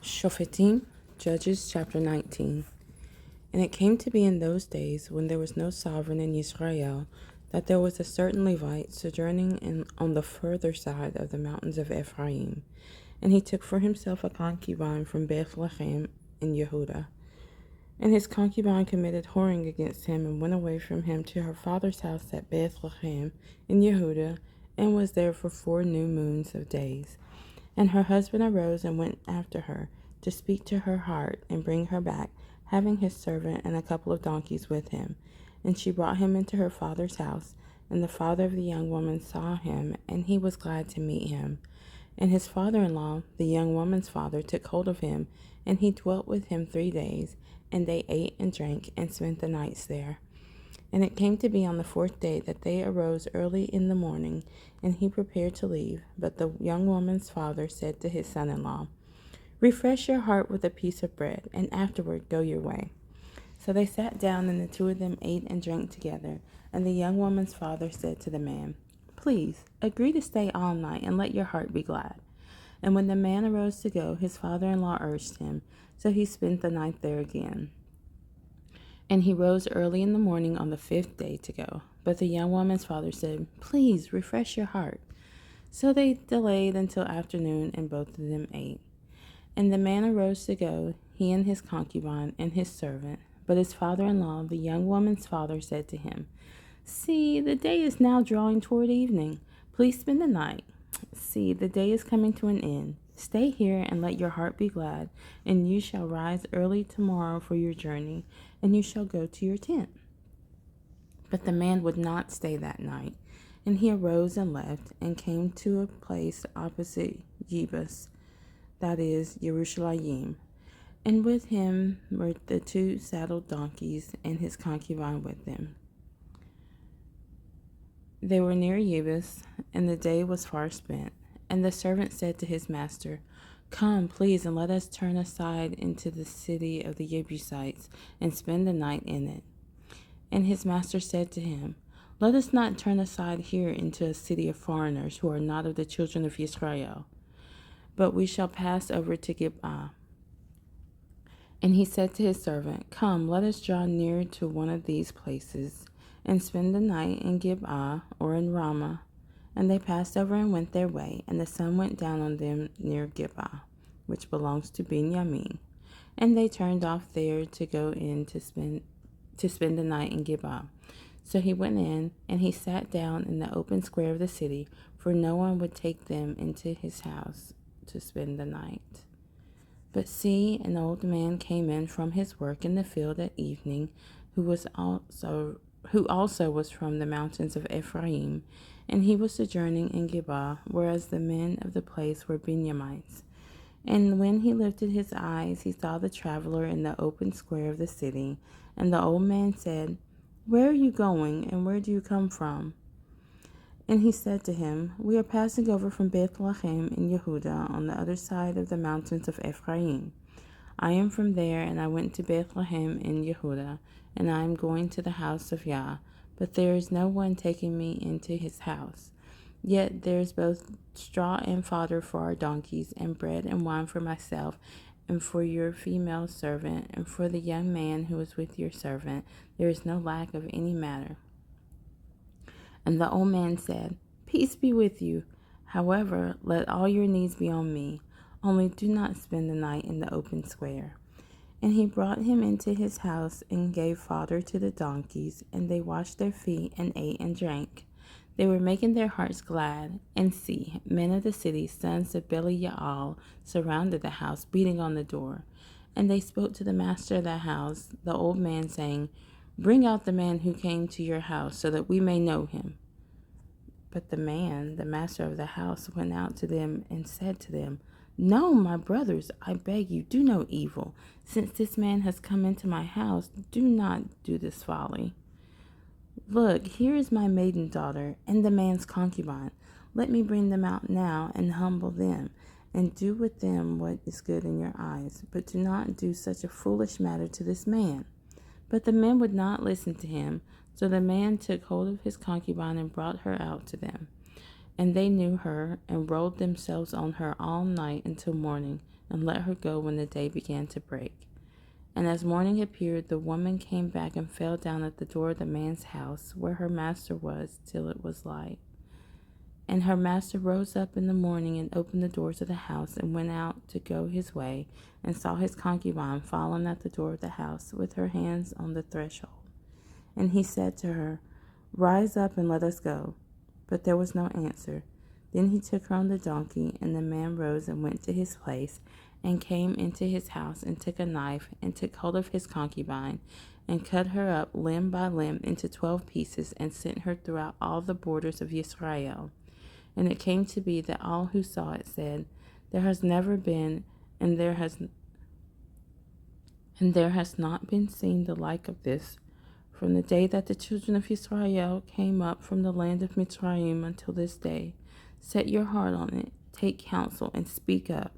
Shophetim, Judges chapter 19. And it came to be in those days, when there was no sovereign in Israel, that there was a certain Levite sojourning on the further side of the mountains of Ephraim. And he took for himself a concubine from Bethlehem in Yehudah. And his concubine committed whoring against him, and went away from him to her father's house at Bethlehem in Yehudah, and was there for 4 new moons of days. And her husband arose and went after her, to speak to her heart, and bring her back, having his servant and a couple of donkeys with him. And she brought him into her father's house, and the father of the young woman saw him, and he was glad to meet him. And his father-in-law, the young woman's father, took hold of him, and he dwelt with him 3 days, and they ate and drank, and spent the nights there. And it came to be on the 4th day that they arose early in the morning, and he prepared to leave. But the young woman's father said to his son-in-law, "Refresh your heart with a piece of bread, and afterward go your way." So they sat down, and the 2 of them ate and drank together. And the young woman's father said to the man, "Please, agree to stay all night, and let your heart be glad." And when the man arose to go, his father-in-law urged him, so he spent the night there again. And he rose early in the morning on the 5th day to go. But the young woman's father said, "Please, refresh your heart." So they delayed until afternoon, and both of them ate. And the man arose to go, he and his concubine and his servant. But his father-in-law, the young woman's father, said to him, "See, the day is now drawing toward evening. Please spend the night. See, the day is coming to an end. Stay here and let your heart be glad, and you shall rise early tomorrow for your journey, and you shall go to your tent." But the man would not stay that night, and he arose and left, and came to a place opposite Jebus, that is, Jerusalem. And with him were the 2 saddled donkeys, and his concubine with them. They were near Jebus, and the day was far spent. And the servant said to his master, "Come, please, and let us turn aside into the city of the Jebusites, and spend the night in it." And his master said to him, "Let us not turn aside here into a city of foreigners who are not of the children of Israel, but we shall pass over to Gibeah." And he said to his servant, "Come, let us draw near to one of these places, and spend the night in Gibeah or in Ramah." And they passed over and went their way, and the sun went down on them near Gibeah, which belongs to Benjamin. And they turned off there to go in to spend the night in Gibeah. So he went in, and he sat down in the open square of the city, for no one would take them into his house to spend the night. But see, an old man came in from his work in the field at evening, who also was from the mountains of Ephraim, and he was sojourning in Gibeah, whereas the men of the place were Benjamites. And when he lifted his eyes, he saw the traveler in the open square of the city. And the old man said, "Where are you going, and where do you come from?" And he said to him, "We are passing over from Bethlehem in Yehudah, on the other side of the mountains of Ephraim. I am from there, and I went to Bethlehem in Yehudah, and I am going to the house of Yah, but there is no one taking me into his house. Yet there is both straw and fodder for our donkeys, and bread and wine for myself, and for your female servant, and for the young man who is with your servant. There is no lack of any matter." And the old man said, "Peace be with you. However, let all your needs be on me. Only do not spend the night in the open square." And he brought him into his house, and gave fodder to the donkeys, and they washed their feet, and ate and drank. They were making their hearts glad. And see, men of the city, sons of Belial, surrounded the house, beating on the door. And they spoke to the master of the house, the old man, saying, "Bring out the man who came to your house, so that we may know him." But the man, the master of the house, went out to them and said to them, "No, my brothers, I beg you, do no evil. Since this man has come into my house, do not do this folly. Look, here is my maiden daughter and the man's concubine. Let me bring them out now and humble them, and do with them what is good in your eyes. But do not do such a foolish matter to this man." But the men would not listen to him. So the man took hold of his concubine and brought her out to them. And they knew her, and rolled themselves on her all night until morning, and let her go when the day began to break. And as morning appeared, the woman came back and fell down at the door of the man's house, where her master was, till it was light. And her master rose up in the morning and opened the doors of the house, and went out to go his way, and saw his concubine fallen at the door of the house, with her hands on the threshold. And he said to her, Rise up and let us go. But there was no answer. Then he took her on the donkey, and the man rose and went to his place, and came into his house, and took a knife, and took hold of his concubine, and cut her up limb by limb into 12 pieces, and sent her throughout all the borders of Israel. And it came to be that all who saw it said, There has never been, and there has not been seen the like of this, from the day that the children of Israel came up from the land of Mitzrayim until this day. Set your heart on it, take counsel, and speak up.